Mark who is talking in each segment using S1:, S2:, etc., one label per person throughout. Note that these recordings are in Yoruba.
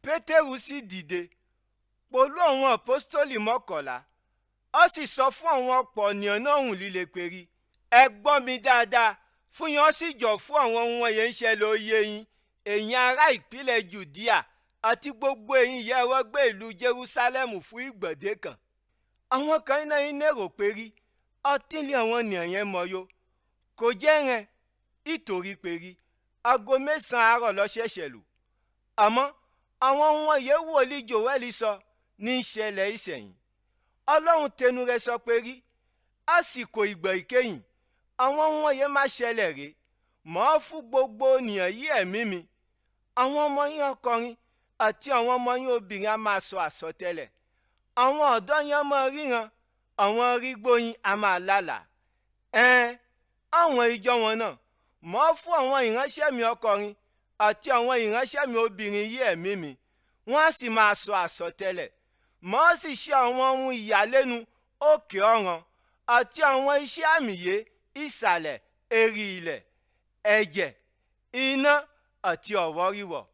S1: Pétérù sì dìde pẹ̀lú àwọn àpọ́stélì mọ́kànlá, ó sì sọ fún àwọn ọ̀pọ̀ ènìyàn náà hùn líle péri, ẹ gbọ́ mi dáadáa, fún yín ó sì jọ fún àwọn ohun wọ̀nyí ń ṣẹlẹ̀ òye yín, ẹ̀yin ará ìpínlẹ̀ Jùdíà àti gbogbo ẹ̀yin ìyá ẹ̀rọ gbé ìlú Jerúsálẹ́mù fún ìgbọ̀dé kan. Àwọn kan náà ń lérò péri ọtí lé àwọn ènìyàn yẹn mọ́yó, kò jẹ́ rẹ̀ ìtorí péri aago 9 àárọ̀ ló ṣẹ̀ṣẹ̀ lù. Àmọ́ àwọn ohun wọ̀nyí wòlíì Jóẹ́lì sọ ní ìṣẹ̀lẹ̀ ìṣẹ̀yìn. Ọlọ́run tẹnu rẹ̀ sọ péri àsìkò ìgbà ìkẹyìn àwọn ohun wọ̀nyí máa ṣẹlẹ̀ rè mọ́ fún gbogbo ènìyàn yí ẹ̀mí mi. Àwọn ọmọ yín ọkùnrin àti àwọn ọmọ yín obìnrin á máa sọ àsọtẹ́lẹ̀. Àwọn ọ̀dọ́ yín á máa ríran, àwọn arígbó yín á máa lálàá. Àwọn ìjọ wọn náà mọ́ fún àwọn ìránṣẹ́ mi ọkùnrin àti àwọn ìránṣẹ́ mi obìnrin yí ẹ̀mí mi, wọ́n á sì máa sọ àsọtẹ́lẹ̀. Mọ́ sì ṣe àwọn ohun ìyàlẹ́nu òkè ọ̀ràn àti àwọn iṣẹ́ àmìyé ìsàlẹ̀ èrì ilẹ̀, ẹ̀jẹ̀, iná àti ọ̀wọ́ rírọ̀.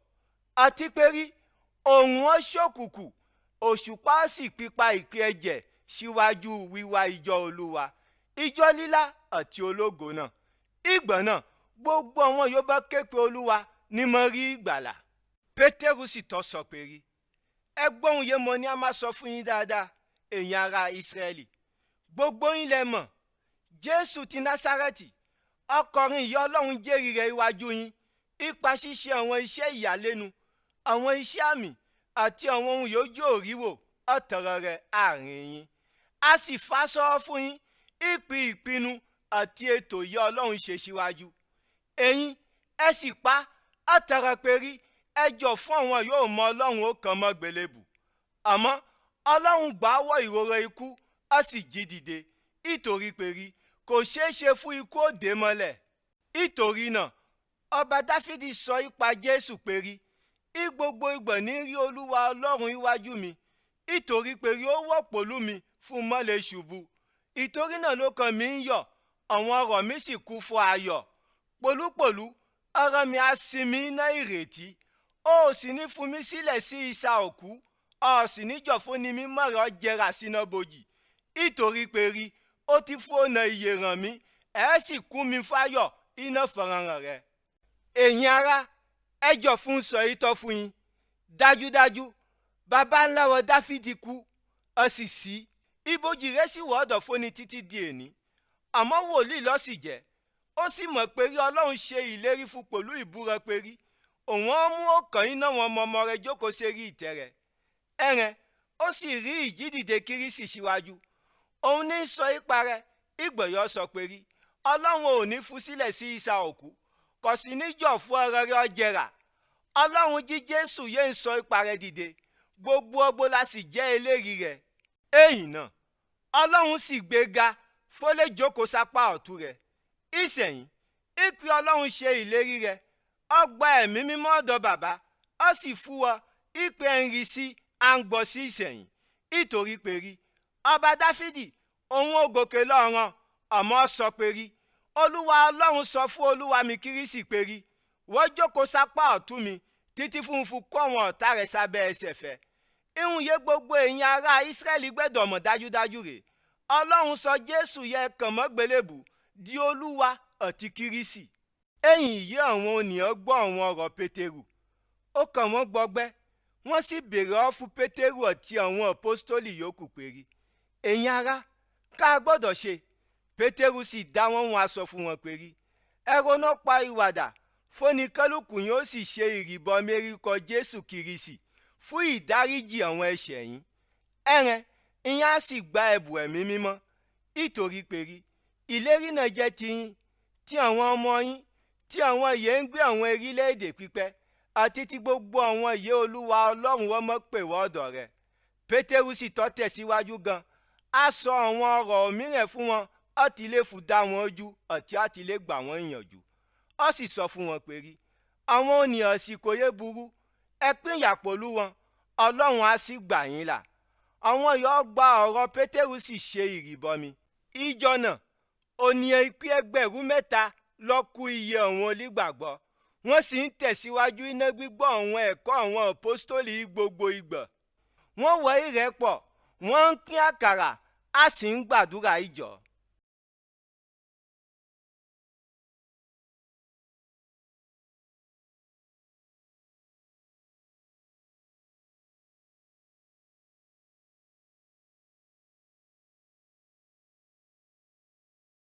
S1: Àti péri òòrùn ó ṣókùnkùn, òṣùpá sì pípa ìpè ẹ̀jẹ̀ síwájú wíwá ìjọ Olúwa, ìjọ lílá àti ológo náà. Ìgbà náà gbogbo àwọn yóò bá ké pe Olúwa ní mo rí ìgbàlà. Pétérù sì tọ́ sọ péri, ẹ gbóhùn yé mo ní a máa sọ fún yín dáadáa, ẹ̀yin ará Ísírẹ́lì. Gbogbo yín lẹ mọ̀ Jésù ti Násárẹ́tì, ọkùnrin ìyà Ọlọ́run jẹ́rìí rẹ̀ iwájú yín ipa ṣíṣe àwọn iṣẹ́ ìyàlẹ́nu, àwọn iṣẹ́ àmì àti àwọn ohun yòójó òríwò ọ̀tọ̀rọ̀ rẹ̀ àárín yín. A sì fàṣọ fún yín ìpinnu àti ètò ìyà Ọlọ́run ṣe síwájú. Ẹ̀yin ẹ sì pa ọ̀tọ̀rọ̀ péri ẹjọ́ fún àwọn yóò mọ Ọlọ́run ó kàn mọ́ gbélébù. Àmọ́ Ọlọ́run gbà wọ ìrora ikú, ó sì jí dìde, ìtorí péri kò ṣeé ṣe fún ikú ó dè mọ́lẹ̀. Ìtorí náà ọba Dáfídì sọ ipa Jésù péri, gbogbo ìgbà ní rí Olúwa Ọlọ́run iwájú mi, ìtorí péri ó wọ̀ pẹ̀lú mi fún mọ́lẹ̀ ṣubú. Ìtorí náà ló kàn mí ń yọ̀, àwọn ọ̀rọ̀ mi sì kún fún ayọ̀. Pòlúpòlú ọ̀rọ̀ mi á sinmi iná ìrètí, ó sì ní fún mi sílẹ̀ sí isà òkú, ó sì ní jọ̀ fún ni mi mọ̀rọ̀ jẹrà sínú bòjì. Ìtorí péri ó ti fóònà ìyè ràn mí, ẹ sì kún mi fáyọ̀ iná fọ̀rọ̀ràn rẹ̀. Ẹ̀yin ará, ẹjọ́ fún sọ ìtọ́ fún yín. Dájúdájú baba ńlá wa Dáfídì kú, ó sì sí ibojì rẹ̀ sì wọ́ ọ̀dọ̀ fúnni títí di èní. Àmọ́ wòlíì ló sì jẹ́, ó sì mọ̀ péri Ọlọ́run ṣe ìlérí fún pẹ̀lú ìbúra péri òun ó mú ọkàn iná wọn ọmọ rẹ̀ jókòó sérí ìtẹ́ rẹ̀. Ẹ̀rẹ̀ ó sì rí ìjídìde Kírísì síwájú. Òun ní sọ ipa rẹ̀ ìgbọ̀yọ́ sọ péri Ọlọ́run ò ní fún sílẹ̀ sí isà òkú, kò sì ní jọ̀ fún ọ̀rọ̀ rẹ̀ ọ̀jẹ̀rà. Ọlọ́run jí Jésù yé ń sọ ipa rẹ̀ dìde, gbogbo ọgbó la sì jẹ́ eléri rẹ̀. Èyí náà Ọlọ́run sì gbéga fólè jókòó sápá ọ̀tún rẹ̀. Ìsẹ̀yìn ìpè Ọlọ́run ṣe ìlérí rẹ̀, ó gba ẹ̀mí mímọ́ ọ̀dọ̀ bàbá, ó sì fún ọ ìpè ẹ̀rí sí à ń gbọ́ sí ìsẹ̀yìn. Ìtorí péri ọba Dáfídì òun ò gòkè lọ́run, àmọ́ sọ péri Olúwa Ọlọ́run sọ fún Olúwa mi Kírísì péri wọ́n jókòó sápá ọ̀tún mi títí fún kó àwọn ọ̀tá rẹ̀ sábẹ́ ẹsẹ̀ fẹ́. Ìhun yé gbogbo èèyàn ará Ísírẹ́lì gbẹ́dọ̀ mọ̀ dájúdájú rè Ọlọ́run sọ Jésù yẹ kàn mọ́ gbélébù di Olúwa àti Kírísì. Ẹ̀yìn yé àwọn ènìyàn gbọ́ àwọn ọ̀rọ̀ Pétérù, ó kàn wọ́n gbọgbẹ́, wọ́n sì béèrè ọ́ fún Pétérù àti àwọn àpọ́stélì yòókù péri ẹ̀yin ará, ká gbọ́dọ̀ ṣe. Pétérù sì dá wọn aṣọ fún wọn péri ẹ ronú pa ìwàdà fóni kálukú yín ó sì ṣe ìrìbọmi orúkọ Jésù Kírísì fún ìdáríjì àwọn ẹ̀ṣẹ̀ yín. Ẹ̀rẹ̀ ìyẹn á sì gba ẹ̀bùn ẹ̀mí mímọ́. Ìtorí péri ìlérí náà jẹ́ tiyín, ti àwọn ọmọ yín, ti àwọn ìyè ń gbé àwọn orílẹ̀-èdè pípẹ́ àti ti gbogbo àwọn ìyè Olúwa Ọlọ́run wọ́n mọ̀ pé wọ́n ọ̀dọ̀ rẹ̀. Pétérù sì tọ́ tẹ̀síwájú gan, á sọ àwọn ọ̀rọ̀ mìíràn fún wọn, ó ti lè fún dá wọn ojú àti á ti lè gbà wọ́n ìyànjú. Ó sì sọ fún wọn péri àwọn ènìyàn sì kò yé burú, ẹ pínyà pẹ̀lú wọn, Ọlọ́run á sì gbà yín là. Àwọn yóò gba ọ̀rọ̀ Pétérù sì ṣe ìrìbọmi. Ìjọ náà ònìyàn ikú 3,000 ló kù iye àwọn onígbàgbọ́. wọ́n sì ń tẹ̀síwájú iná gbígbọ́ àwọn ẹ̀kọ́ àwọn àpọ́stólì gbogbo ìgbà. Wọ́n wọ ìrẹ́pọ̀, wọ́n ń pín àkàrà, a sì ń gbàdúrà ìjọ.